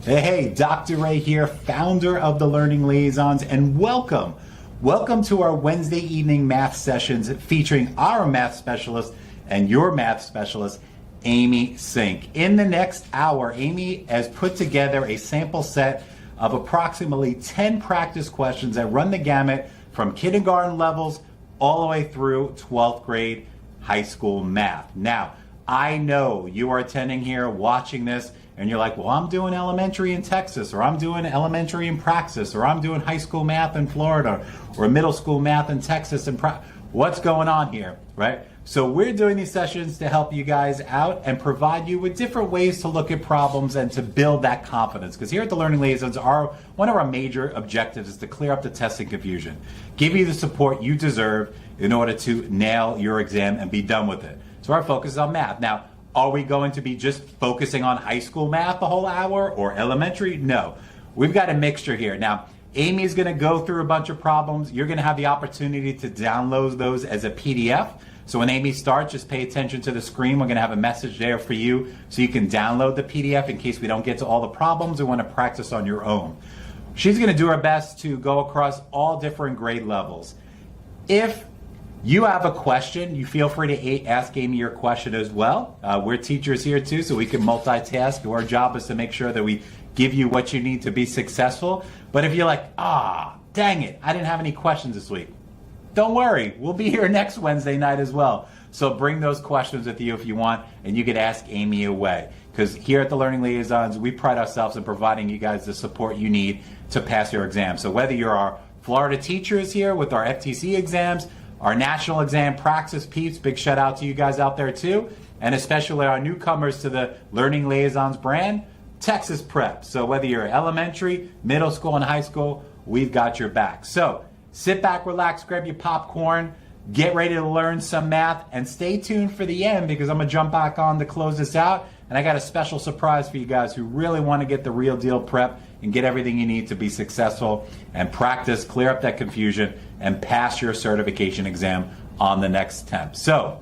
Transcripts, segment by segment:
Hey, Dr. Ray here, founder of the Learning Liaisons, and welcome. Welcome to our Wednesday evening math sessions featuring our math specialist and your math specialist, Amy Sink. In the next hour, Amy has put together a sample set of approximately 10 practice questions that run the gamut from kindergarten levels all the way through 12th grade high school math. Now, I know you are attending here, watching this, and you're like, well, I'm doing elementary in Texas, or I'm doing elementary in Praxis, or I'm doing high school math in Florida, or middle school math in Texas. And what's going on here, right? So we're doing these sessions to help you guys out and provide you with different ways to look at problems and to build that confidence. Because here at the Learning Liaisons, one of our major objectives is to clear up the testing confusion, give you the support you deserve in order to nail your exam and be done with it. So our focus is on math. Now, are we going to be just focusing on high school math the whole hour or elementary? No, we've got a mixture here. Now, Amy's going to go through a bunch of problems. You're going to have the opportunity to download those as a PDF. So when Amy starts, just pay attention to the screen. We're going to have a message there for you so you can download the PDF in case we don't get to all the problems or want to practice on your own. She's going to do her best to go across all different grade levels. If you have a question, you feel free to ask Amy your question as well. We're teachers here too, so we can multitask. Our job is to make sure that we give you what you need to be successful. But if you're like, dang it, I didn't have any questions this week, don't worry, we'll be here next Wednesday night as well. So bring those questions with you if you want, and you can ask Amy away. Because here at the Learning Liaisons, we pride ourselves in providing you guys the support you need to pass your exam. So whether you're our Florida teachers here with our FTCE exams, our national exam, Praxis peeps, big shout out to you guys out there too, and especially our newcomers to the Learning Liaisons brand, TExES Prep. So whether you're elementary, middle school, and high school, we've got your back. So sit back, relax, grab your popcorn, get ready to learn some math, and stay tuned for the end because I'm going to jump back on to close this out. And I got a special surprise for you guys who really want to get the real deal prep and get everything you need to be successful and practice, clear up that confusion, and pass your certification exam on the next attempt. So,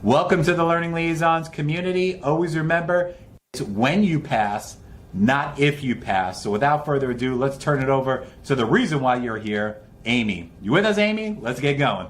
welcome to the Learning Liaisons community. Always remember, it's when you pass, not if you pass. So without further ado, let's turn it over to the reason why you're here, Amy. You with us, Amy? Let's get going.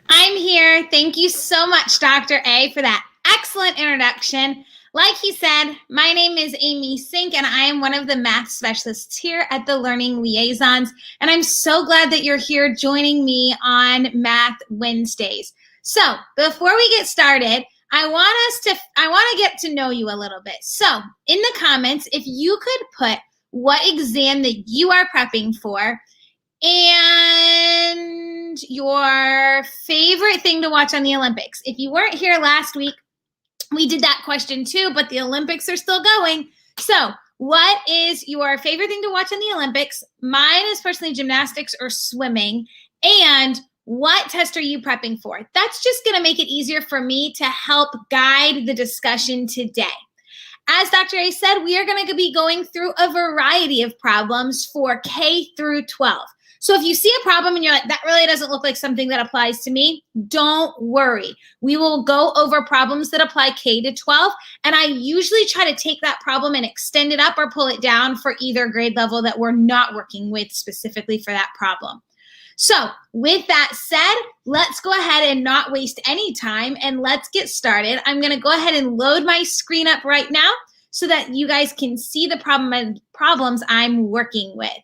I'm here. Thank you so much, Dr. A, for that excellent introduction. Like he said, my name is Amy Sink, and I am one of the math specialists here at the Learning Liaisons. And I'm so glad that you're here joining me on Math Wednesdays. So before we get started, I want to get to know you a little bit. So in the comments, if you could put what exam that you are prepping for and your favorite thing to watch on the Olympics. If you weren't here last week, we did that question too, but the Olympics are still going. So what is your favorite thing to watch in the Olympics? Mine is personally gymnastics or swimming. And what test are you prepping for? That's just going to make it easier for me to help guide the discussion today. As Dr. A said, we are going to be going through a variety of problems for K through 12. So if you see a problem and you're like, that really doesn't look like something that applies to me, don't worry. We will go over problems that apply K to 12. And I usually try to take that problem and extend it up or pull it down for either grade level that we're not working with specifically for that problem. So with that said, let's go ahead and not waste any time and let's get started. I'm going to go ahead and load my screen up right now so that you guys can see the problems I'm working with.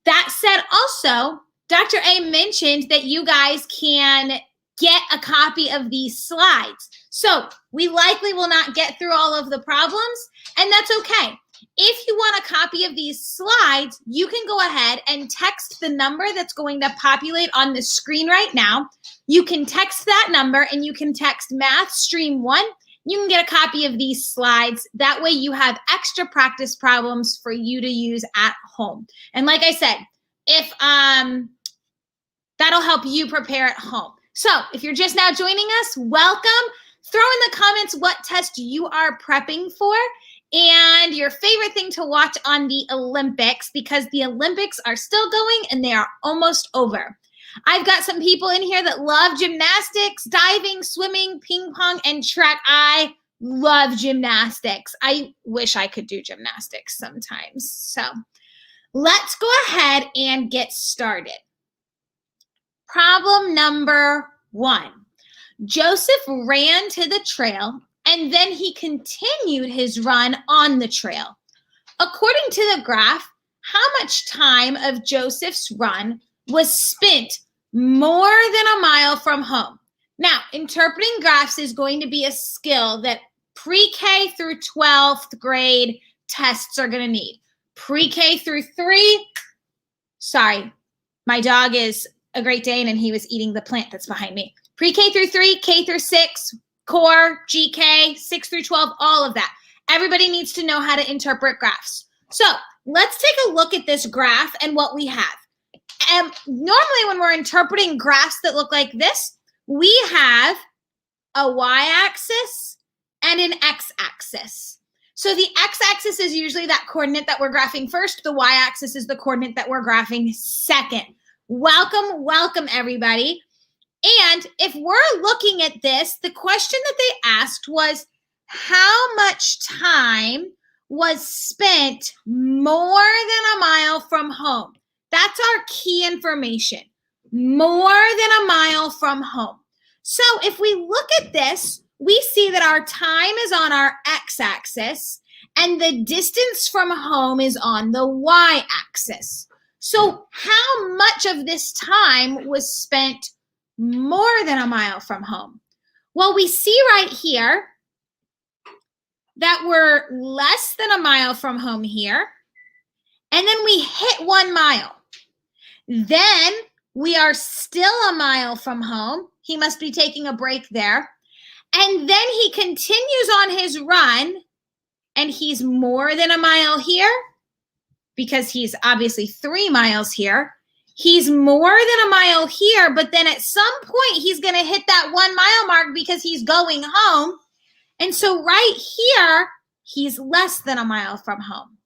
That said, also, Dr. A mentioned that you guys can get a copy of these slides. So we likely will not get through all of the problems, and that's okay. If you want a copy of these slides, you can go ahead and text the number that's going to populate on the screen right now. You can text that number, and you can text Math Stream 1. You can get a copy of these slides. That way you have extra practice problems for you to use at home. And like I said, if that'll help you prepare at home. So if you're just now joining us, welcome. Throw in the comments what test you are prepping for and your favorite thing to watch on the Olympics, because the Olympics are still going and they are almost over. I've got some people in here that love gymnastics, diving, swimming, ping pong, and track. I love gymnastics. I wish I could do gymnastics sometimes. So let's go ahead and get started. Problem number 1. Joseph ran to the trail and then he continued his run on the trail. According to the graph, how much time of Joseph's run was spent more than a mile from home? Now, interpreting graphs is going to be a skill that pre-K through 12th grade tests are going to need. Pre-K through 3, sorry, my dog is a Great Dane and he was eating the plant that's behind me. Pre-K through 3, K through 6, core, GK, 6 through 12, all of that. Everybody needs to know how to interpret graphs. So let's take a look at this graph and what we have. Normally when we're interpreting graphs that look like this, we have a y-axis and an x-axis. So the x-axis is usually that coordinate that we're graphing first. The y-axis is the coordinate that we're graphing second. Welcome, welcome everybody. And if we're looking at this, the question that they asked was, how much time was spent more than a mile from home? That's our key information. More than a mile from home. So if we look at this, we see that our time is on our x-axis and the distance from home is on the y-axis. So how much of this time was spent more than a mile from home? Well, we see right here that we're less than a mile from home here, and then we hit 1 mile. Then we are still a mile from home. He must be taking a break there. And then he continues on his run, and he's more than a mile here because he's obviously 3 miles here. He's more than a mile here, but then at some point he's going to hit that 1 mile mark because he's going home. And so right here, he's less than a mile from home.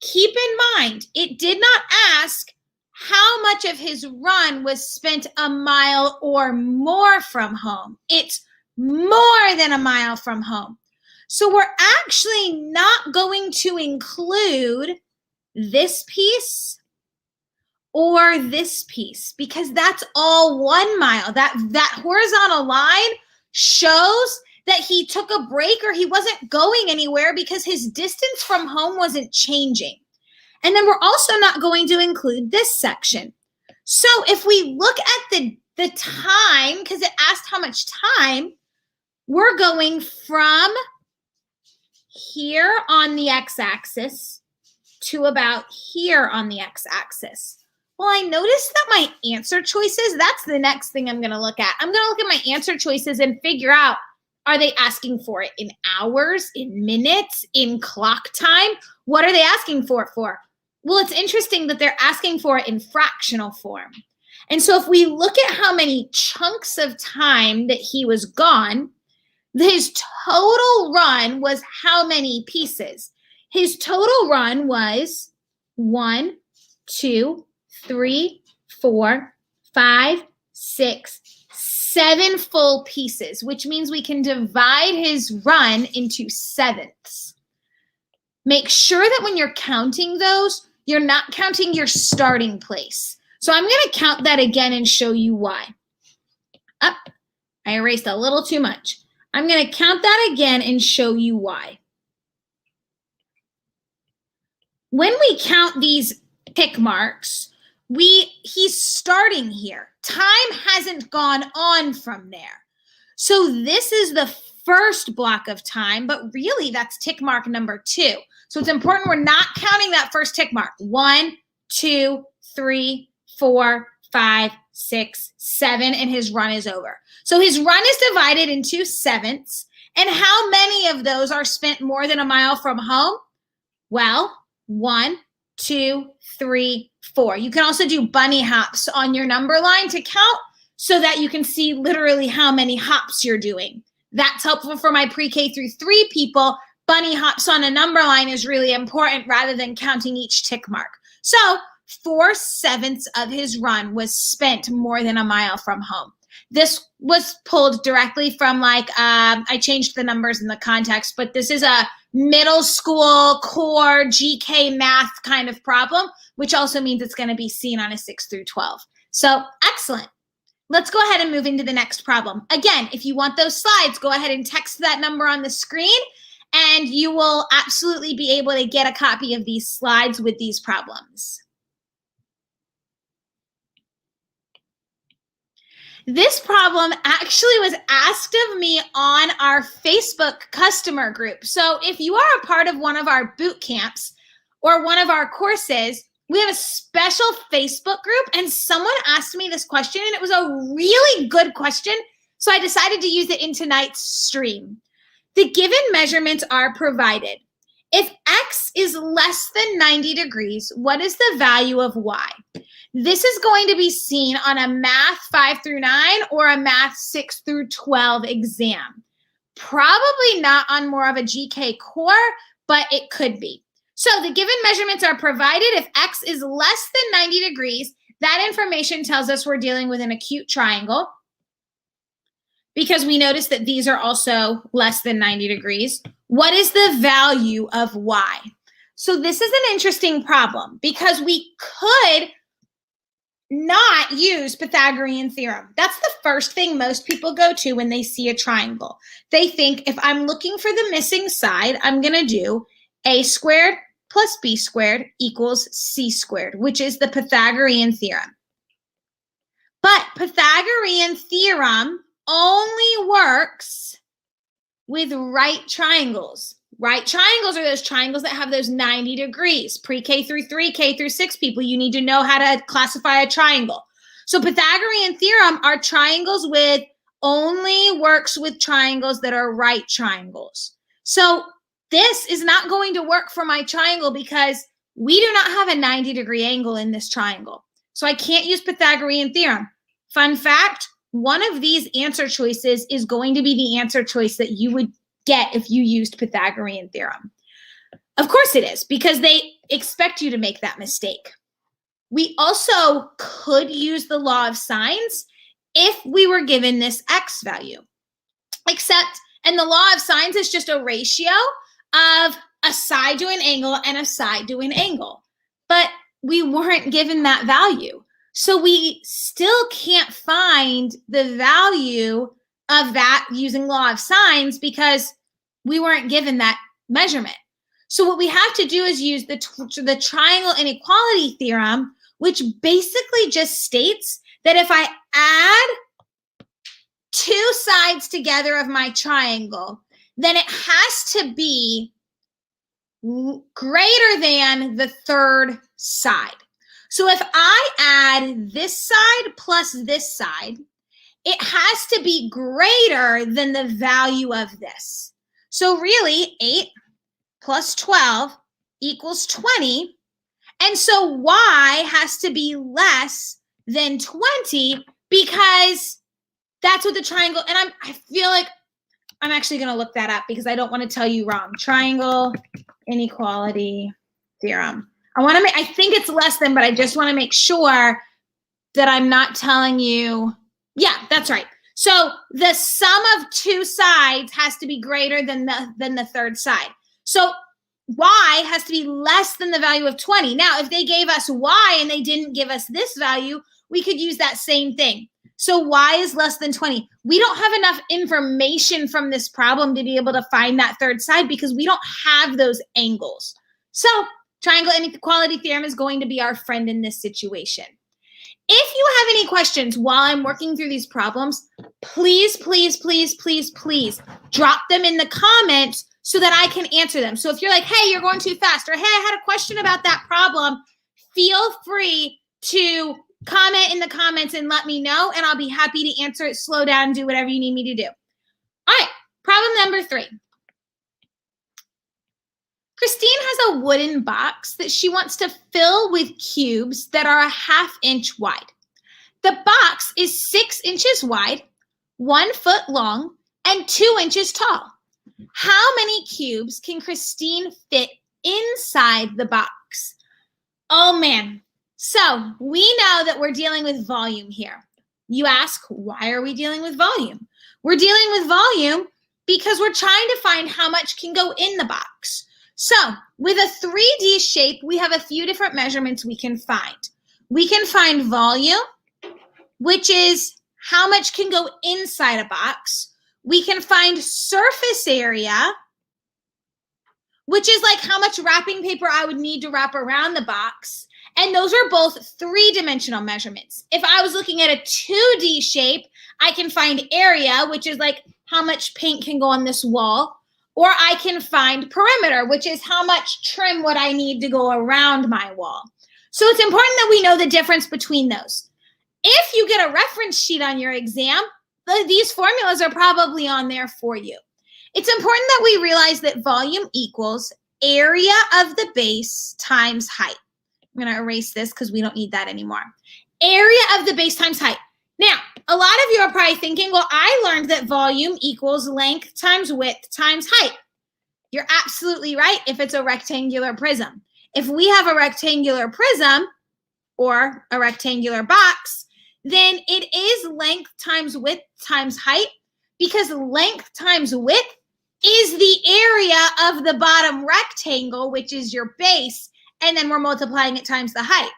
Keep in mind, it did not ask how much of his run was spent a mile or more from home. It's more than a mile from home. So we're actually not going to include this piece or this piece because that's all 1 mile. That horizontal line shows that he took a break or he wasn't going anywhere because his distance from home wasn't changing. And then we're also not going to include this section. So if we look at the time, because it asked how much time, we're going from here on the x-axis to about here on the x-axis. Well, I noticed that my answer choices, that's the next thing I'm going to look at. I'm going to look at my answer choices and figure out, are they asking for it in hours, in minutes, in clock time? What are they asking for it for? Well, it's interesting that they're asking for it in fractional form. And so if we look at how many chunks of time that he was gone, his total run was how many pieces? His total run was 1, 2, 3, 4, 5, 6, 7 full pieces, which means we can divide his run into sevenths. Make sure that when you're counting those, you're not counting your starting place. So I'm going to count that again and show you why. Up, I erased a little too much. I'm going to count that again and show you why. When we count these tick marks, he's starting here. Time hasn't gone on from there. So this is the first block of time, but really that's tick mark number 2. So it's important we're not counting that first tick mark. 1, 2, 3, 4, 5, 6, 7, and his run is over. So his run is divided into sevenths. And how many of those are spent more than a mile from home? Well, 1, 2, 3, 4. You can also do bunny hops on your number line to count so that you can see literally how many hops you're doing. That's helpful for my pre-K through 3 people. Bunny hops on a number line is really important rather than counting each tick mark. So 4/7 of his run was spent more than a mile from home. This was pulled directly from I changed the numbers in the context, but this is a middle school core GK math kind of problem, which also means it's going to be seen on a 6 through 12. So excellent. Let's go ahead and move into the next problem. Again, if you want those slides, go ahead and text that number on the screen, and you will absolutely be able to get a copy of these slides with these problems. This problem actually was asked of me on our Facebook customer group. So if you are a part of one of our boot camps or one of our courses, we have a special Facebook group, and someone asked me this question, and it was a really good question. So I decided to use it in tonight's stream. The given measurements are provided. If X is less than 90 degrees, what is the value of Y? This is going to be seen on a math 5 through 9 or a math 6 through 12 exam. Probably not on more of a GK core, but it could be. So the given measurements are provided. If X is less than 90 degrees, that information tells us we're dealing with an acute triangle, because we notice that these are also less than 90 degrees. What is the value of Y? So this is an interesting problem because we could not use Pythagorean theorem. That's the first thing most people go to when they see a triangle. They think if I'm looking for the missing side, I'm going to do a squared plus b squared equals c squared, which is the Pythagorean theorem. But Pythagorean theorem only works with right triangles. Right triangles are those triangles that have those 90 degrees. Pre-K through 3, K through 6 people, you need to know how to classify a triangle. So Pythagorean theorem are triangles with, only works with triangles that are right triangles. So this is not going to work for my triangle because we do not have a 90-degree angle in this triangle. So I can't use Pythagorean theorem. Fun fact, one of these answer choices is going to be the answer choice that you would get if you used Pythagorean theorem. Of course it is, because they expect you to make that mistake. We also could use the law of sines if we were given this X value. Except, and the law of sines is just a ratio of a side to an angle and a side to an angle. But we weren't given that value. So we still can't find the value of that using law of sines because we weren't given that measurement. So what we have to do is use the triangle inequality theorem, which basically just states that if I add two sides together of my triangle, then it has to be greater than the third side. So if I add this side plus this side, it has to be greater than the value of this. So really, 8 plus 12 equals 20. And so Y has to be less than 20 because that's what the triangle, and I feel like I'm actually going to look that up because I don't want to tell you wrong. Triangle inequality theorem. I think it's less than, but I just want to make sure that I'm not telling you. Yeah, that's right. So the sum of two sides has to be greater than the third side. So Y has to be less than the value of 20. Now, if they gave us Y and they didn't give us this value, we could use that same thing. So Y is less than 20. We don't have enough information from this problem to be able to find that third side because we don't have those angles. So triangle inequality theorem is going to be our friend in this situation. If you have any questions while I'm working through these problems, please, please, please, please, please drop them in the comments so that I can answer them. So if you're like, hey, you're going too fast, or hey, I had a question about that problem, feel free to comment in the comments and let me know, and I'll be happy to answer it, slow down, do whatever you need me to do. All right, problem number 3. Christine has a wooden box that she wants to fill with cubes that are a 1/2 inch wide. The box is 6 inches wide, 1 foot long, and 2 inches tall. How many cubes can Christine fit inside the box? Oh man. So we know that we're dealing with volume here. You ask, why are we dealing with volume? We're dealing with volume because we're trying to find how much can go in the box. So with a 3D shape, we have a few different measurements we can find. We can find volume, which is how much can go inside a box. We can find surface area, which is like how much wrapping paper I would need to wrap around the box. And those are both three-dimensional measurements. If I was looking at a 2D shape, I can find area, which is like how much paint can go on this wall. Or I can find perimeter, which is how much trim would I need to go around my wall. So it's important that we know the difference between those. If you get a reference sheet on your exam, these formulas are probably on there for you. It's important that we realize that volume equals area of the base times height. I'm going to erase this because we don't need that anymore. Area of the base times height. Now, a lot of you are probably thinking, well, I learned that volume equals length times width times height. You're absolutely right if it's a rectangular prism. If we have a rectangular prism or a rectangular box, then it is length times width times height, because length times width is the area of the bottom rectangle, which is your base, and then we're multiplying it times the height.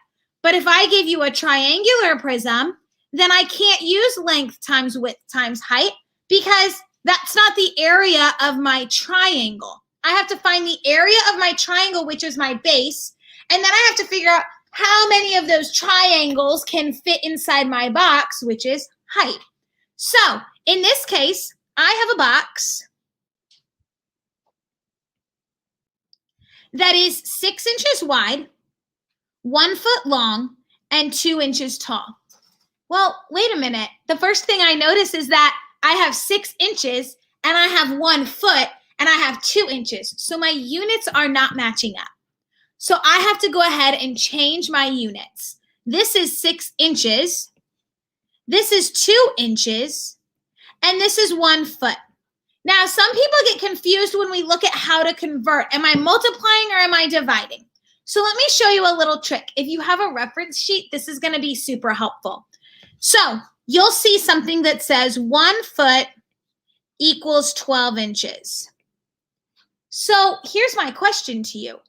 But if I give you a triangular prism, then I can't use length times width times height because that's not the area of my triangle. I have to find the area of my triangle, which is my base, and then I have to figure out how many of those triangles can fit inside my box, which is height. So in this case, I have a box that is 6 inches wide, 1 foot long, and 2 inches tall. Well, wait a minute. The first thing I notice is that I have 6 inches and I have 1 foot and I have 2 inches. So my units are not matching up. So I have to go ahead and change my units. This is 6 inches. This is 2 inches. And this is 1 foot. Now, some people get confused when we look at how to convert. Am I multiplying or am I dividing? So let me show you a little trick. If you have a reference sheet, this is going to be super helpful. So you'll see something that says 1 foot equals 12 inches. So here's my question to you.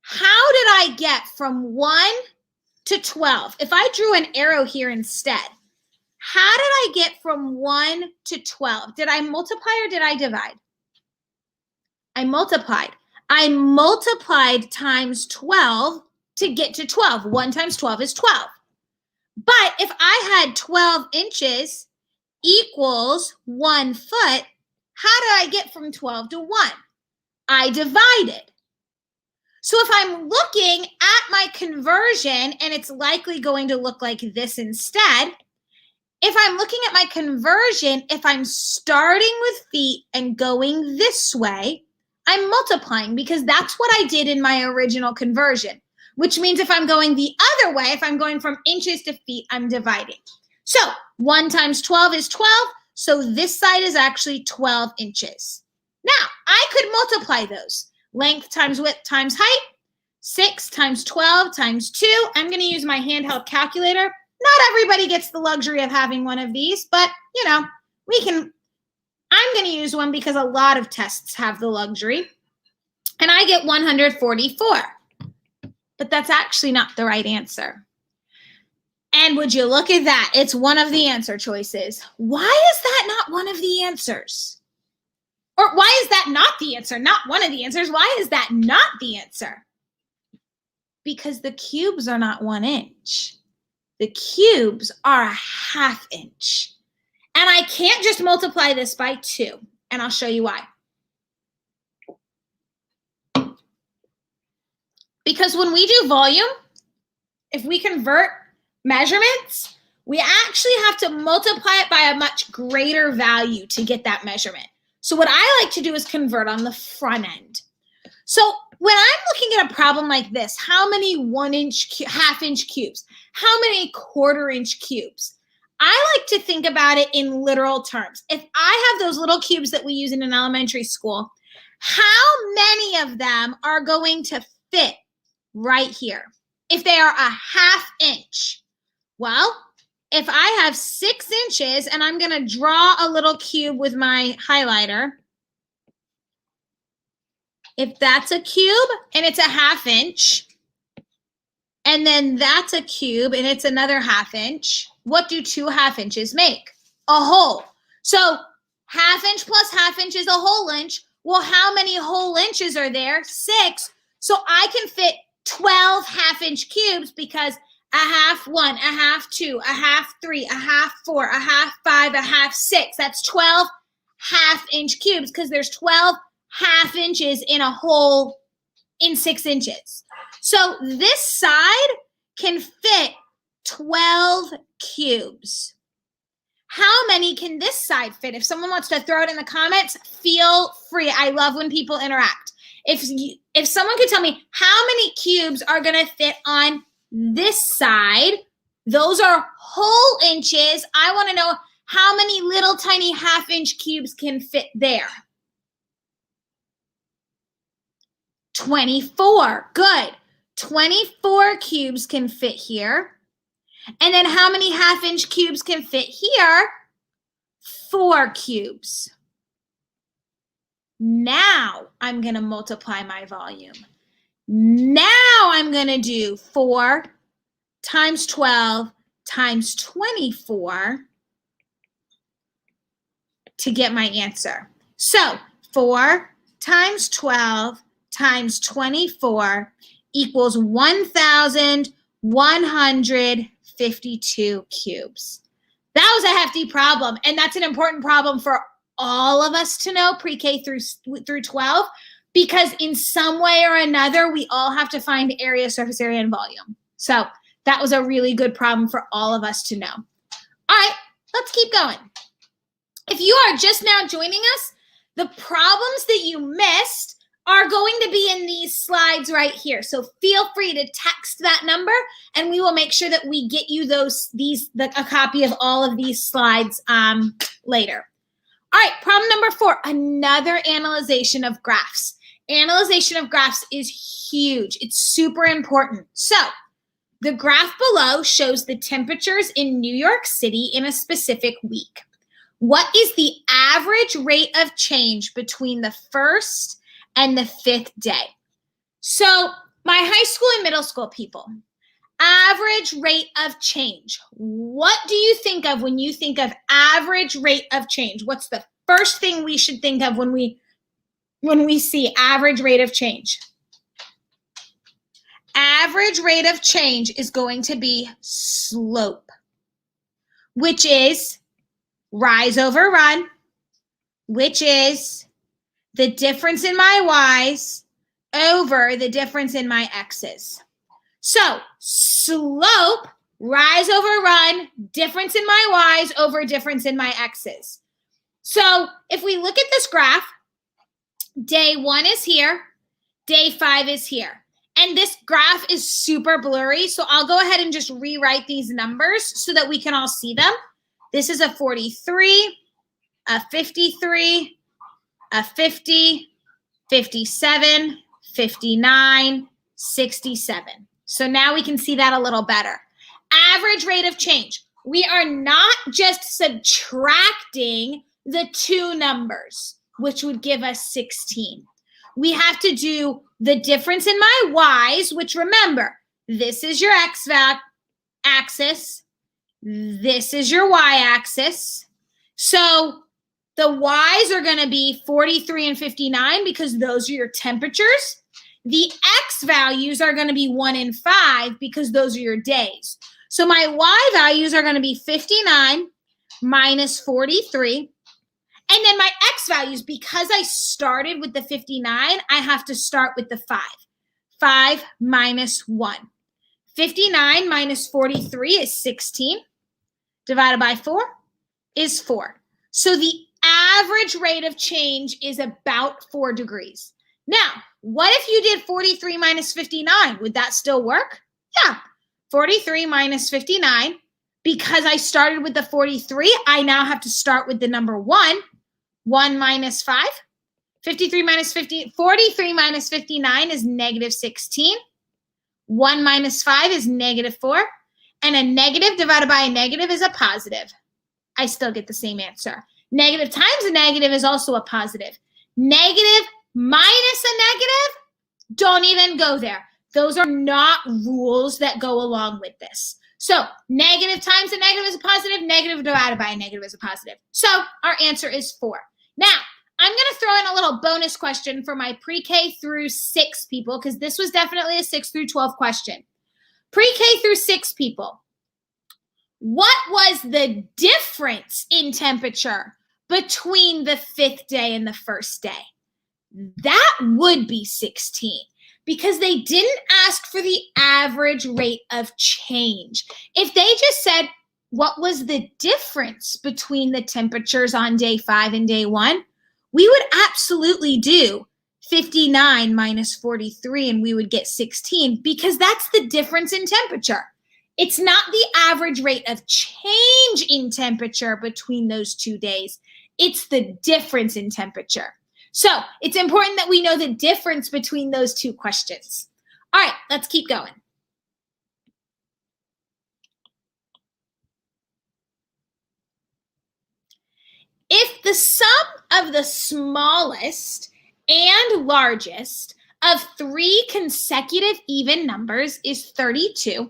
How did I get from 1 to 12? If I drew an arrow here instead, how did I get from 1 to 12? Did I multiply or did I divide? I multiplied. I multiplied times 12 to get to 12. 1 times 12 is 12. But if I had 12 inches equals 1 foot, how did I get from 12 to 1? I divided. So if I'm looking at my conversion, and it's likely going to look like this instead, if I'm looking at my conversion, if I'm starting with feet and going this way, I'm multiplying because that's what I did in my original conversion, which means if I'm going the other way, if I'm going from inches to feet, I'm dividing. So 1 times 12 is 12. So this side is actually 12 inches. Now, I could multiply those. Length times width times height. 6 times 12 times 2. I'm going to use my handheld calculator. Not everybody gets the luxury of having one of these, but, you know, I'm going to use one because a lot of tests have the luxury. And I get 144. But that's actually not the right answer. And would you look at that? It's one of the answer choices. Why is that not one of the answers? Or why is that not the answer? Not one of the answers. Why is that not the answer? Because the cubes are not 1 inch. The cubes are a 1/2 inch. And I can't just multiply this by 2. And I'll show you why. Because when we do volume, if we convert measurements, we actually have to multiply it by a much greater value to get that measurement. So what I like to do is convert on the front end. So when I'm looking at a problem like this, how many 1 inch, 1/2 inch cubes? How many 1/4 inch cubes? I like to think about it in literal terms. If I have those little cubes that we use in an elementary school, how many of them are going to fit right here? If they are a 1/2 inch, well, if I have 6 inches and I'm going to draw a little cube with my highlighter, if that's a cube and it's a 1/2 inch, and then that's a cube and it's another 1/2 inch, what do 2 1/2 inches make? A whole. So 1/2 inch plus 1/2 inch is a whole inch. Well, how many whole inches are there? 6. So I can fit 12 1/2 inch cubes because a 1/2 1, a 1/2 2, a 1/2 3, a 1/2 4, a 1/2 5, a 1/2 6. That's 12 1/2 inch cubes because there's 12 1/2 inches in a hole in 6 inches. So this side can fit 12 cubes. How many can this side fit? If someone wants to throw it in the comments, feel free. I love when people interact. If someone could tell me how many cubes are going to fit on this side, those are whole inches. I want to know how many little tiny 1/2 inch cubes can fit there. 24. Good. 24 cubes can fit here. And then how many 1/2 inch cubes can fit here? 4 cubes. Now I'm going to multiply my volume. Now I'm going to do 4 times 12 times 24 to get my answer. So 4 times 12 times 24 equals 1,152 cubes. That was a hefty problem, and that's an important problem for all of us to know, pre-K through 12, because in some way or another, we all have to find area, surface area, and volume. So that was a really good problem for all of us to know. All right, let's keep going. If you are just now joining us, the problems that you missed are going to be in these slides right here. So feel free to text that number and we will make sure that we get you a copy of all of these slides later. All right, problem number 4, another analyzation of graphs. Analyzation of graphs is huge. It's super important. So the graph below shows the temperatures in New York City in a specific week. What is the average rate of change between the first and the 5th day? So my high school and middle school people, average rate of change. What do you think of when you think of average rate of change? What's the first thing we should think of when we see average rate of change? Average rate of change is going to be slope, which is rise over run, which is the difference in my y's over the difference in my x's. So slope, rise over run, difference in my y's over difference in my x's. So if we look at this graph, day 1 is here, day 5 is here. And this graph is super blurry, so I'll go ahead and just rewrite these numbers so that we can all see them. This is a 43, a 53, a 50, 57, 59, 67. So now we can see that a little better. Average rate of change. We are not just subtracting the 2 numbers, which would give us 16. We have to do the difference in my y's, which remember, this is your x axis, this is your y-axis. So the y's are going to be 43 and 59 because those are your temperatures. The x values are going to be 1 and 5 because those are your days. So my y values are going to be 59 minus 43. And then my x values, because I started with the 59, I have to start with the 5. 5 minus 1. 59 minus 43 is 16. Divided by 4 is 4. So the average rate of change is about 4 degrees. Now, what if you did 43 minus 59? Would that still work? Yeah. 43 minus 59. Because I started with the 43, I now have to start with the number 1. 1 minus 5. 43 minus 43 minus 59 is negative 16. 1 minus 5 is negative 4. and a negative divided by a negative is a positive, I still get the same answer. Negative times a negative is also a positive. Negative minus a negative, don't even go there. Those are not rules that go along with this. So negative times a negative is a positive, negative divided by a negative is a positive. So our answer is 4. Now, I'm going to throw in a little bonus question for my pre-K through 6 people, because this was definitely a 6 through 12 question. Pre-K through 6 people, what was the difference in temperature between the 5th day and the 1st day? That would be 16, because they didn't ask for the average rate of change. If they just said, what was the difference between the temperatures on day 5 and day 1, we would absolutely do 59 minus 43 and we would get 16, because that's the difference in temperature. It's not the average rate of change in temperature between those 2 days. It's the difference in temperature. So it's important that we know the difference between those 2 questions. All right, let's keep going. If the sum of the smallest and largest of 3 consecutive even numbers is 32,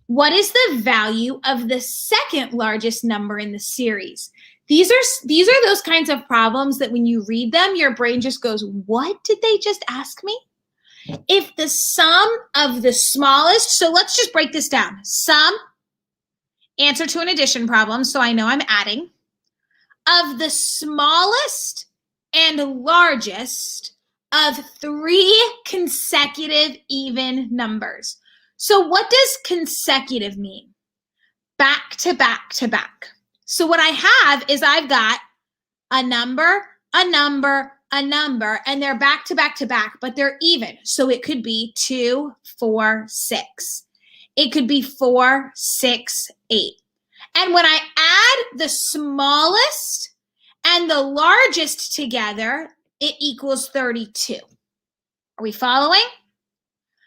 what is the value of the second largest number in the series? These are those kinds of problems that when you read them, your brain just goes, what did they just ask me? If the sum of the smallest, so let's just break this down. Sum, answer to an addition problem, so I know I'm adding, of the smallest and largest of 3 consecutive even numbers. So what does consecutive mean? Back to back to back. So what I have is I've got a number, a number, a number, and they're back to back to back, but they're even. So it could be 2, 4, 6. It could be 4, 6, 8. And when I add the smallest and the largest together, it equals 32. Are we following?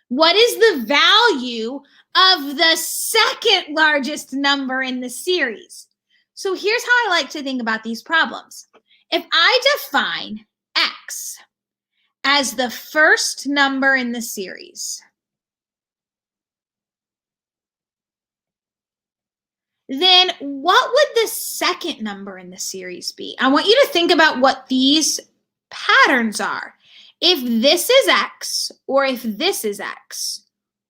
What is the value of the second largest number in the series? So here's how I like to think about these problems. If I define x as the first number in the series, then what would the second number in the series be? I want you to think about what these patterns are. If this is x or if this is x,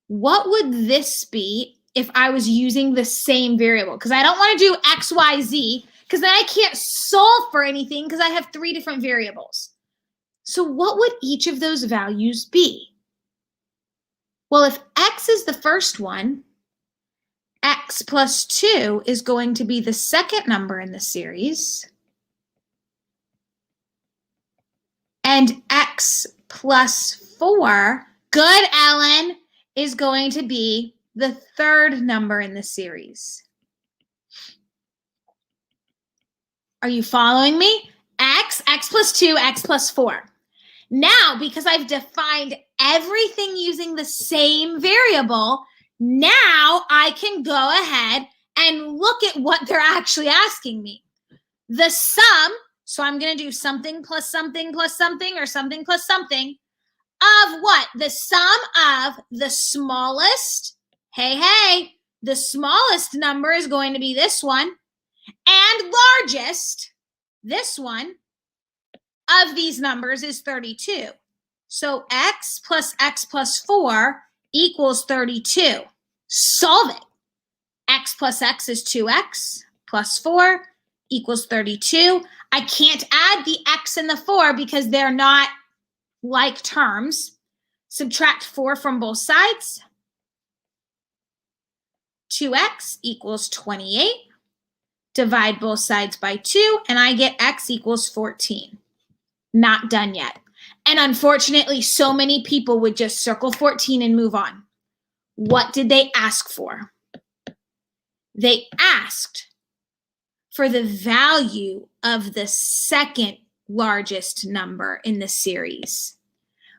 what would this be if I was using the same variable? Because I don't want to do x, y, z, because then I can't solve for anything because I have 3 different variables. So what would each of those values be? Well, if x is the first one, x plus 2 is going to be the second number in the series. And x plus 4, good Ellen, is going to be the third number in the series. Are you following me? X plus 2, x plus 4. Now, because I've defined everything using the same variable, now I can go ahead and look at what they're actually asking me. The sum, so I'm going to do something plus something plus something or something plus something of what? The sum of the smallest, hey, the smallest number is going to be this one, and largest, this one, of these numbers is 32. So x plus 4 equals 32. Solve it. X plus x is 2x plus 4 equals 32. I can't add the x and the 4 because they're not like terms. Subtract 4 from both sides. 2x equals 28. Divide both sides by 2, and I get x equals 14. Not done yet. And unfortunately, so many people would just circle 14 and move on. What did they ask for? They asked for the value of the second largest number in the series.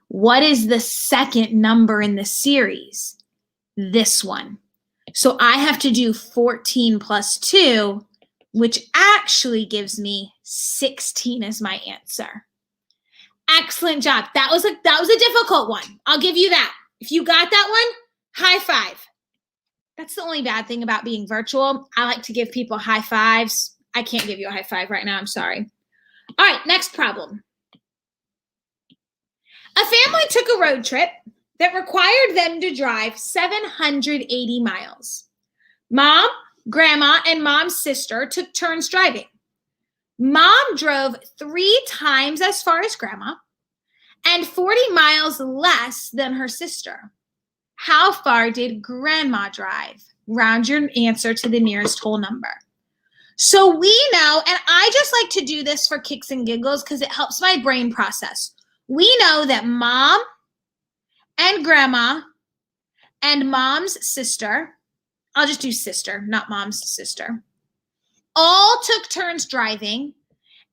What is the second number in the series? This one. So I have to do 14 plus 2, which actually gives me 16 as my answer. Excellent job. That was a difficult one. I'll give you that. If you got that one, high five. That's the only bad thing about being virtual. I like to give people high fives. I can't give you a high five right now. I'm sorry. All right, next problem. A family took a road trip that required them to drive 780 miles. Mom, grandma, and mom's sister took turns driving. Mom drove 3 times as far as grandma and 40 miles less than her sister. How far did grandma drive? Round your answer to the nearest whole number. So we know, and I just like to do this for kicks and giggles because it helps my brain process. We know that mom and grandma and mom's sister, I'll just do sister, not mom's sister, all took turns driving,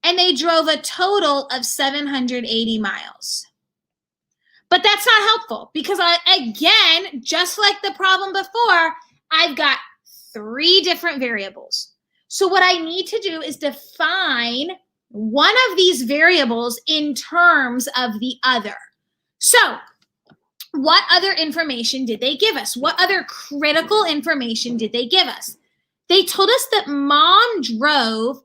and they drove a total of 780 miles. But that's not helpful because, again, just like the problem before, I've got 3 different variables. So what I need to do is define one of these variables in terms of the other. So what other information did they give us? What other critical information did they give us? They told us that mom drove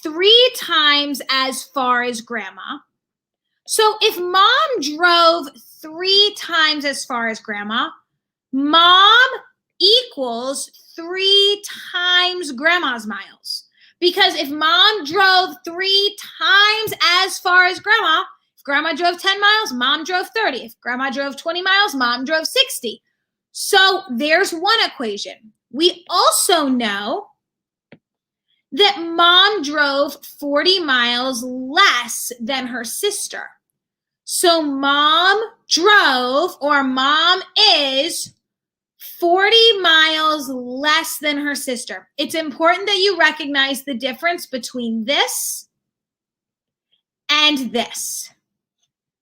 3 times as far as grandma. So if mom drove 3 times as far as grandma, mom equals 3 times grandma's miles. Because if mom drove 3 times as far as grandma, if grandma drove 10 miles, mom drove 30. If grandma drove 20 miles, mom drove 60. So there's one equation. We also know that mom drove 40 miles less than her sister. So mom drove, or mom is 40 miles less than her sister. It's important that you recognize the difference between this and this.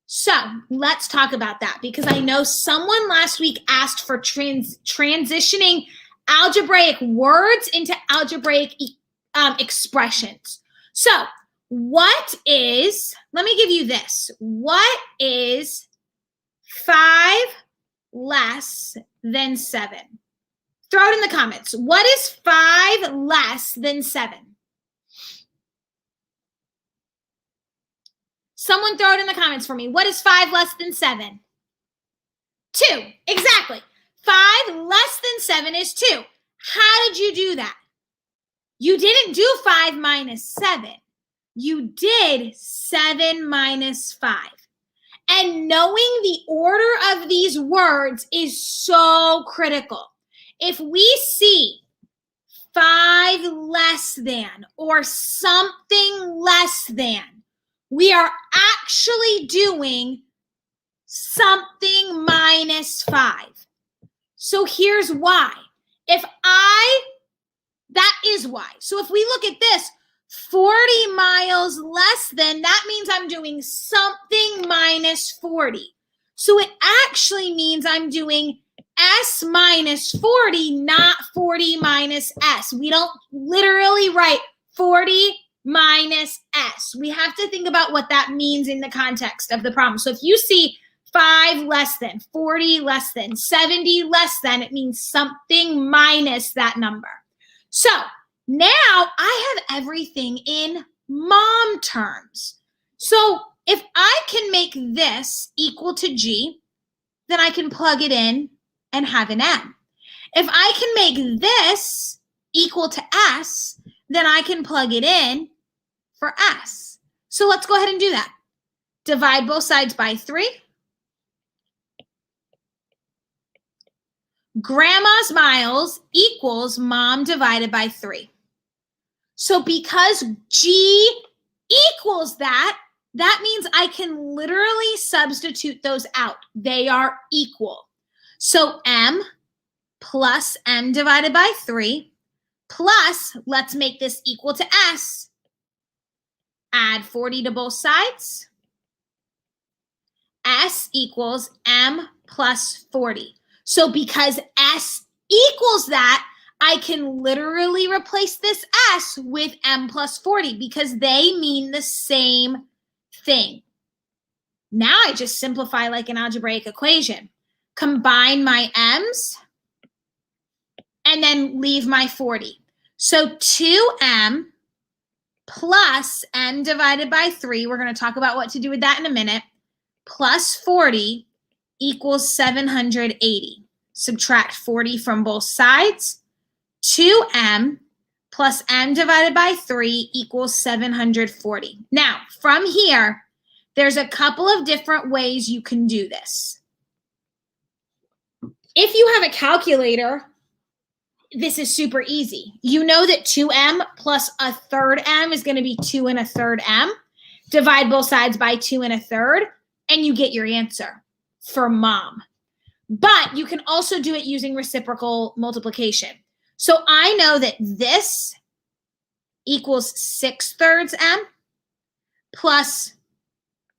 So let's talk about that because I know someone last week asked for transitioning algebraic words into algebraic expressions. So what is, let me give you this. What is 5 less than 7? Throw it in the comments. What is 5 less than 7? Someone throw it in the comments for me. What is 5 less than 7? 2. Exactly. 5 less than 7 is 2. How did you do that? You didn't do 5 minus 7. You did 7 minus 5. And knowing the order of these words is so critical. If we see 5 less than or something less than, we are actually doing something minus 5. So here's why. That is why. So if we look at this, 40 miles less than, that means I'm doing something minus 40. So it actually means I'm doing S minus 40, not 40 minus S. We don't literally write 40 minus S. We have to think about what that means in the context of the problem. So if you see 5 less than, 40 less than, 70 less than, it means something minus that number. So now I have everything in mom terms. So if I can make this equal to G, then I can plug it in and have an M. If I can make this equal to S, then I can plug it in for S. So let's go ahead and do that. Divide both sides by 3. Grandma's miles equals mom divided by 3. So because G equals that, that means I can literally substitute those out. They are equal. So M plus M divided by 3 plus, let's make this equal to S. Add 40 to both sides. S equals M plus 40. So because S equals that, I can literally replace this S with M plus 40 because they mean the same thing. Now I just simplify like an algebraic equation. Combine my M's and then leave my 40. So 2M plus M divided by 3, we're going to talk about what to do with that in a minute, plus 40 equals 780. Subtract 40 from both sides. 2M plus M divided by 3 equals 740. Now, from here, there's a couple of different ways you can do this. If you have a calculator, this is super easy. You know that 2M plus a third M is going to be 2 1/3 M. Divide both sides by 2 1/3, and you get your answer for mom. But you can also do it using reciprocal multiplication. So I know that this equals 6/3 M plus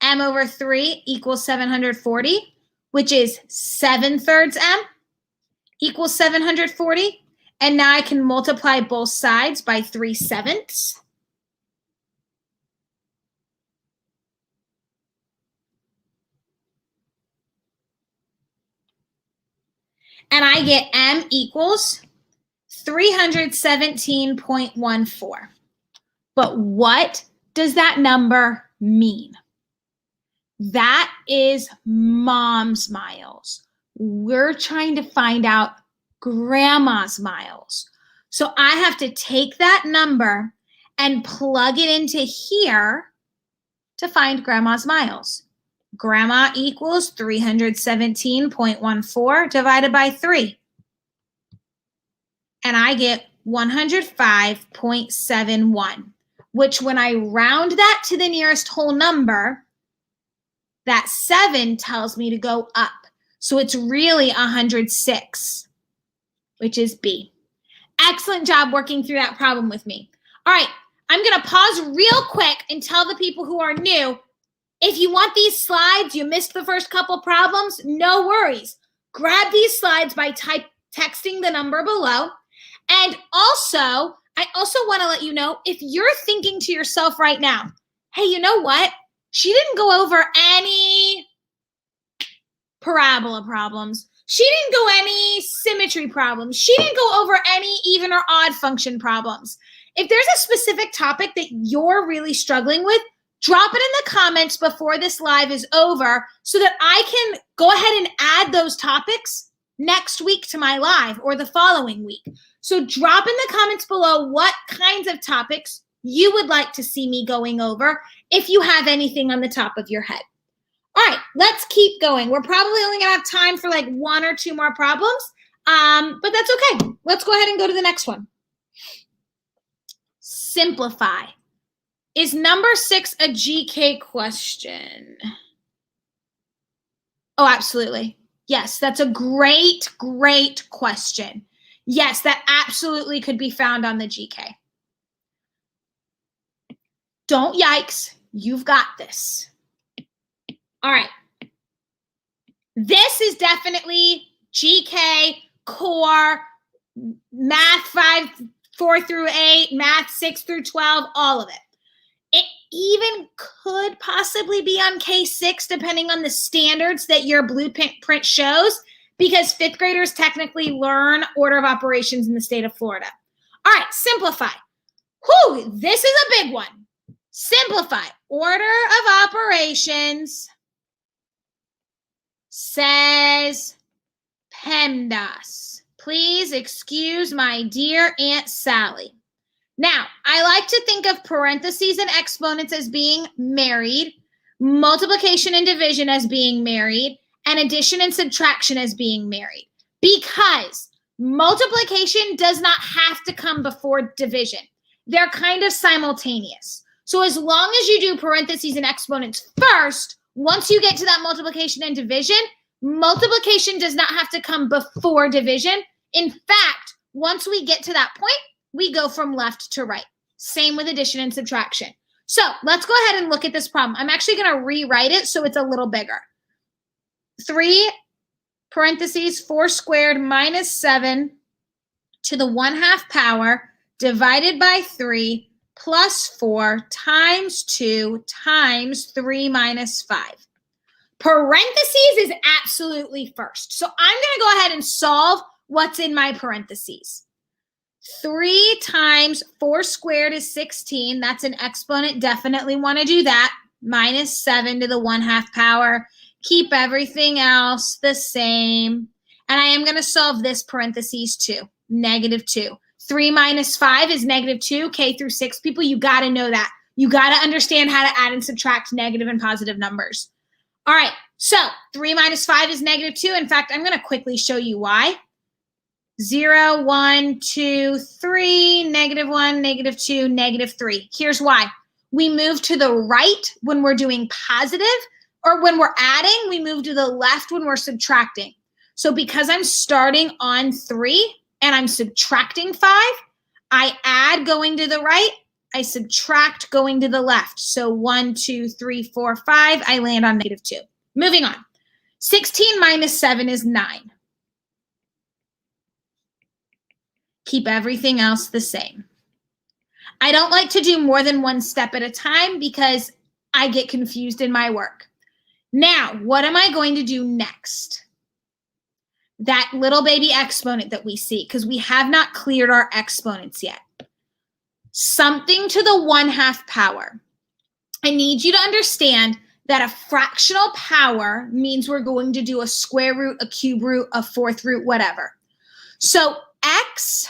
M over 3 equals 740, which is 7/3 M equals 740. And now I can multiply both sides by 3/7. And I get M equals 317.14. But what does that number mean? That is mom's miles. We're trying to find out grandma's miles. So I have to take that number and plug it into here to find grandma's miles. Grandma equals 317.14 divided by 3. And I get 105.71, which when I round that to the nearest whole number, that 7 tells me to go up. So it's really 106, which is B. Excellent job working through that problem with me. All right, I'm going to pause real quick and tell the people who are new, if you want these slides, you missed the first couple problems, no worries. Grab these slides by texting the number below. And also, I also want to let you know, if you're thinking to yourself right now, hey, you know what? She didn't go over any parabola problems. She didn't go any symmetry problems. She didn't go over any even or odd function problems. If there's a specific topic that you're really struggling with, drop it in the comments before this live is over so that I can go ahead and add those topics next week to my live or the following week. So drop in the comments below what kinds of topics you would like to see me going over if you have anything on the top of your head. All right, let's keep going. We're probably only going to have time for like 1 or 2 more problems, but that's okay. Let's go ahead and go to the next one. Simplify. Is number 6 a GK question? Oh, absolutely. Yes, that's a great, great question. Yes, that absolutely could be found on the GK. Don't yikes. You've got this. All right. This is definitely GK, core, math 4 through 8, math 6 through 12, all of it. It even could possibly be on K6 depending on the standards that your blueprint shows, because 5th graders technically learn order of operations in the state of Florida. All right, simplify. Whew, this is a big one. Simplify. Order of operations says PEMDAS. Please excuse my dear Aunt Sally. Now, I like to think of parentheses and exponents as being married, multiplication and division as being married, and addition and subtraction as being married, because multiplication does not have to come before division. They're kind of simultaneous. So as long as you do parentheses and exponents first, once you get to that multiplication and division, multiplication does not have to come before division. In fact, once we get to that point, we go from left to right. Same with addition and subtraction. So let's go ahead and look at this problem. I'm actually going to rewrite it so it's a little bigger. 3 parentheses 4 squared minus 7 to the 1/2 power divided by 3 plus 4 times 2 times 3 minus 5. Parentheses is absolutely first. So I'm going to go ahead and solve what's in my parentheses. 3 times 4 squared is 16. That's an exponent. Definitely want to do that. Minus 7 to the 1/2 power. Keep everything else the same. And I am going to solve this parentheses too. -2. 3 minus 5 is -2. K through 6 people, you got to know that. You got to understand how to add and subtract negative and positive numbers. All right, so 3 minus 5 is -2. In fact, I'm going to quickly show you why. 0, 1, 2, 3, -1, -2, -3. Here's why. We move to the right when we're doing positive, or when we're adding, we move to the left when we're subtracting. So because I'm starting on 3 and I'm subtracting 5, I add going to the right, I subtract going to the left. So 1, 2, 3, 4, 5, I land on -2. Moving on. 16 minus 7 is 9. Keep everything else the same. I don't like to do more than one step at a time because I get confused in my work. Now, what am I going to do next? That little baby exponent that we see, because we have not cleared our exponents yet. Something to the 1/2 power. I need you to understand that a fractional power means we're going to do a square root, a cube root, a fourth root, whatever. So x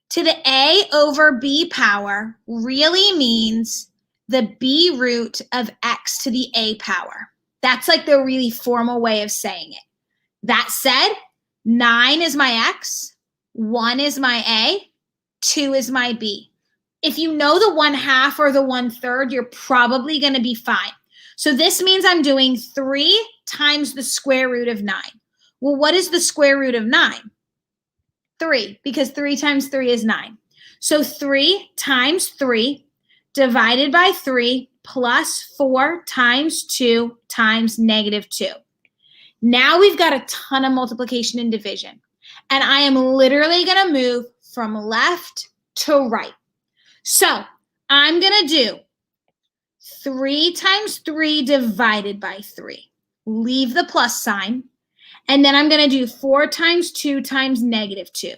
to the a over b power really means the b root of x to the a power. That's like the really formal way of saying it. That said, 9 is my x, 1 is my a, 2 is my b. If you know the 1/2 or the 1/3, you're probably going to be fine. So this means I'm doing 3 times the square root of 9. Well, what is the square root of 9? 3, because 3 times 3 is 9. So 3 times 3 divided by 3 plus 4 times 2 times -2. Now we've got a ton of multiplication and division. And I am literally going to move from left to right. So I'm going to do 3 times 3 divided by 3. Leave the plus sign. And then I'm going to do 4 times 2 times -2.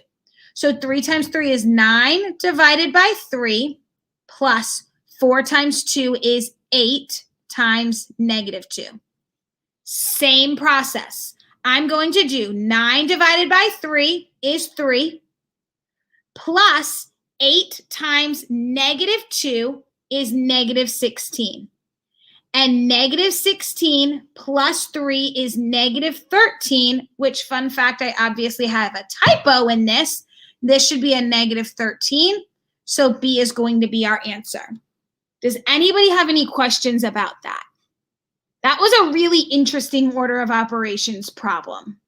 So 3 times 3 is 9 divided by 3 plus 4 times 2 is 8 times -2. Same process. I'm going to do 9 divided by 3 is 3 plus 8 times -2 is -16. And -16 plus 3 is -13, which, fun fact, I obviously have a typo in this. This should be a -13. So B is going to be our answer. Does anybody have any questions about that? That was a really interesting order of operations problem.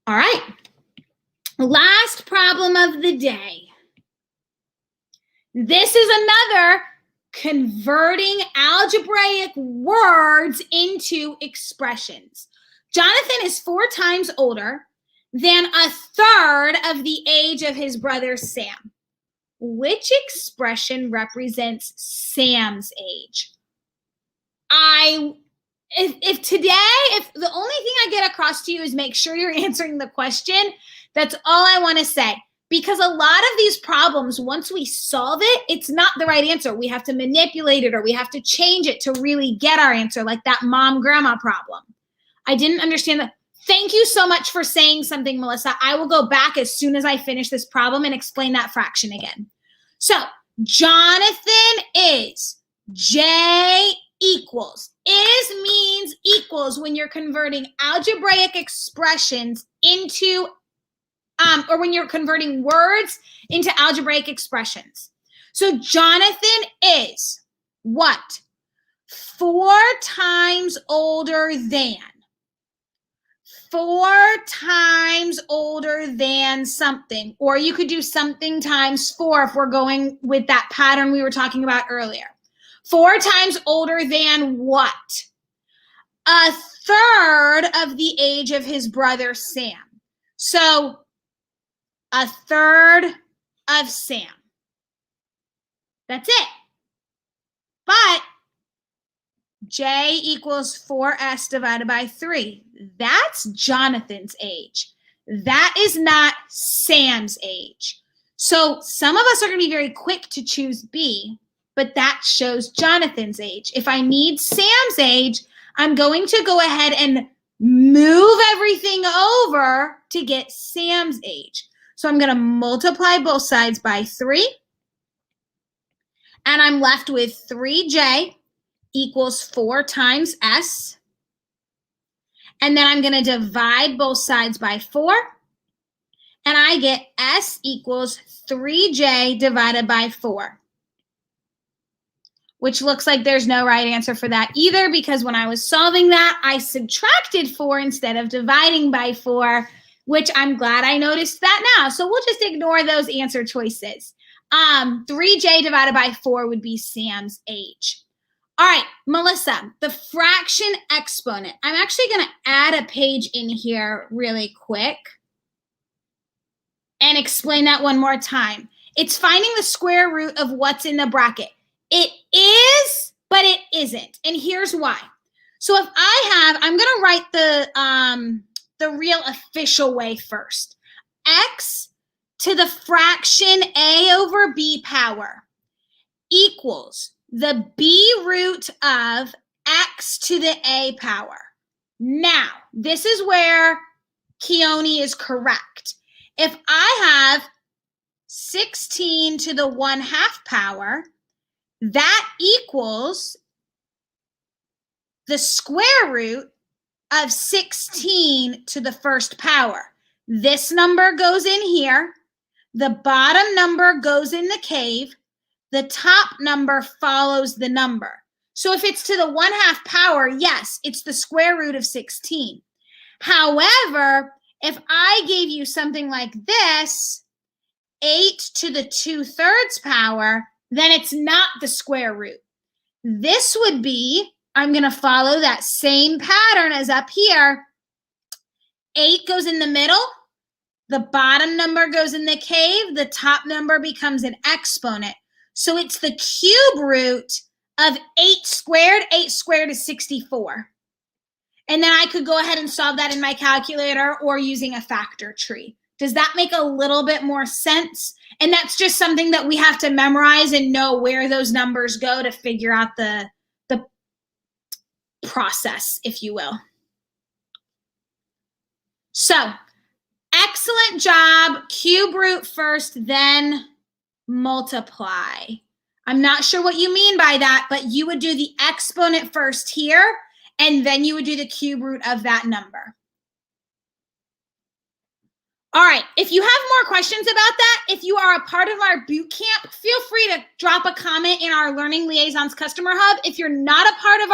All right. Last problem of the day. This is another converting algebraic words into expressions. Jonathan is 4 times older than 1/3 of the age of his brother Sam. Which expression represents Sam's age? If the only thing I get across to you is make sure you're answering the question, that's all I want to say. Because a lot of these problems, once we solve it, it's not the right answer. We have to manipulate it or we have to change it to really get our answer, like that mom-grandma problem. I didn't understand that. Thank you so much for saying something, Melissa. I will go back as soon as I finish this problem and explain that fraction again. So Jonathan is J equals. Is means equals when you're converting algebraic expressions into, or when you're converting words into algebraic expressions. So Jonathan is what? 4 times older than. 4 times older than something. Or you could do something times 4 if we're going with that pattern we were talking about earlier. 4 times older than what? 1/3 of the age of his brother Sam. So 1/3 of Sam. That's it. But J equals 4S divided by 3. That's Jonathan's age. That is not Sam's age. So some of us are going to be very quick to choose B, but that shows Jonathan's age. If I need Sam's age, I'm going to go ahead and move everything over to get Sam's age. So I'm going to multiply both sides by 3. And I'm left with 3J equals 4 times S. And then I'm going to divide both sides by 4. And I get S equals 3J divided by 4. Which looks like there's no right answer for that either, because when I was solving that, I subtracted 4 instead of dividing by 4, which I'm glad I noticed that now. So we'll just ignore those answer choices. 3J divided by 4 would be Sam's age. All right, Melissa, the fraction exponent. I'm actually going to add a page in here really quick and explain that one more time. It's finding the square root of what's in the bracket. It is, but it isn't. And here's why. So if I'm going to write the real official way first. X to the fraction A over B power equals the B root of X to the A power. Now, this is where Keone is correct. If I have 16 to the 1/2 power, that equals the square root of 16 to the 1st power. This number goes in here. The bottom number goes in the cave. The top number follows the number. So if it's to the 1/2 power, yes, it's the square root of 16. However, if I gave you something like this, 8 to the 2/3 power, then it's not the square root. This would be, I'm going to follow that same pattern as up here. 8 goes in the middle. The bottom number goes in the cave. The top number becomes an exponent. So it's the cube root of 8 squared. 8 squared is 64. And then I could go ahead and solve that in my calculator or using a factor tree. Does that make a little bit more sense? And that's just something that we have to memorize and know where those numbers go to figure out the process, if you will. So, excellent job. Cube root first, then multiply. I'm not sure what you mean by that, but you would do the exponent first here, and then you would do the cube root of that number. All right, if you have more questions about that, if you are a part of our boot camp, feel free to drop a comment in our Learning Liaisons Customer Hub. If you're not a part of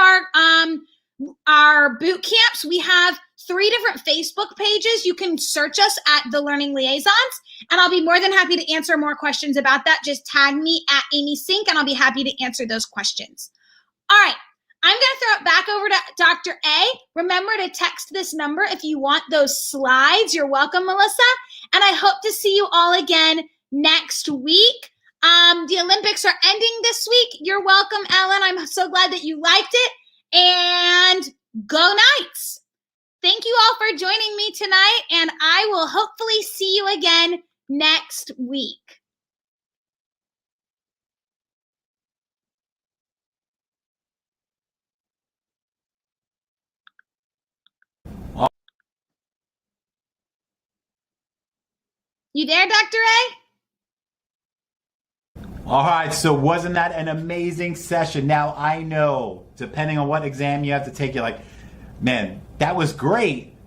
our boot camps, we have 3 different Facebook pages. You can search us at the Learning Liaisons, and I'll be more than happy to answer more questions about that. Just tag me at Amy Sink, and I'll be happy to answer those questions. All right. I'm going to throw it back over to Dr. A. Remember to text this number if you want those slides. You're welcome, Melissa. And I hope to see you all again next week. The Olympics are ending this week. You're welcome, Ellen. I'm so glad that you liked it. And go Knights. Thank you all for joining me tonight. And I will hopefully see you again next week. You there, Dr. A? All right, so wasn't that an amazing session? Now, I know, depending on what exam you have to take, you're like, man, that was great,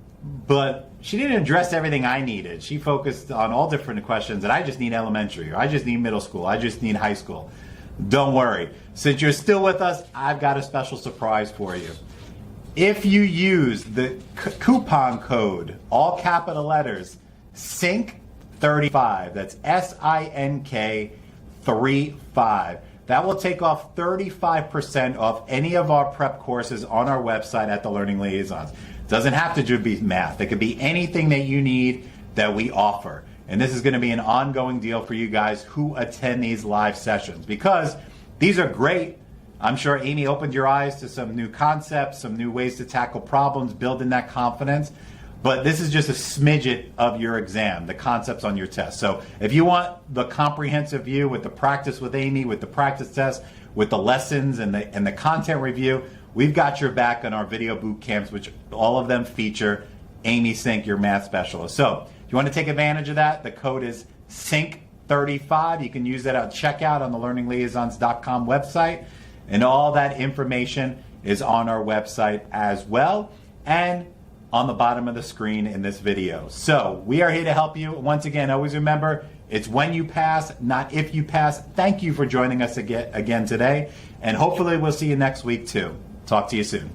but she didn't address everything I needed. She focused on all different questions, and I just need elementary, or I just need middle school, I just need high school. Don't worry. Since you're still with us, I've got a special surprise for you. If you use the coupon code, all capital letters, SINK35, that's SINK 35. That will take off 35% off any of our prep courses on our website at the Learning Liaisons. It doesn't have to be math. It could be anything that you need that we offer. And this is going to be an ongoing deal for you guys who attend these live sessions, because these are great. I'm sure Amy opened your eyes to some new concepts, some new ways to tackle problems, building that confidence. But this is just a smidget of your exam, the concepts on your test. So if you want the comprehensive view with the practice with Amy, with the practice test, with the lessons and the content review, we've got your back on our video boot camps, which all of them feature Amy Sink, your math specialist. So if you want to take advantage of that, the code is SYNC35. You can use that at checkout on the learningliaisons.com website. And all that information is on our website as well, and on the bottom of the screen in this video. So we are here to help you. Once again, always remember, it's when you pass, not if you pass. Thank you for joining us again today, and hopefully we'll see you next week too. Talk to you soon.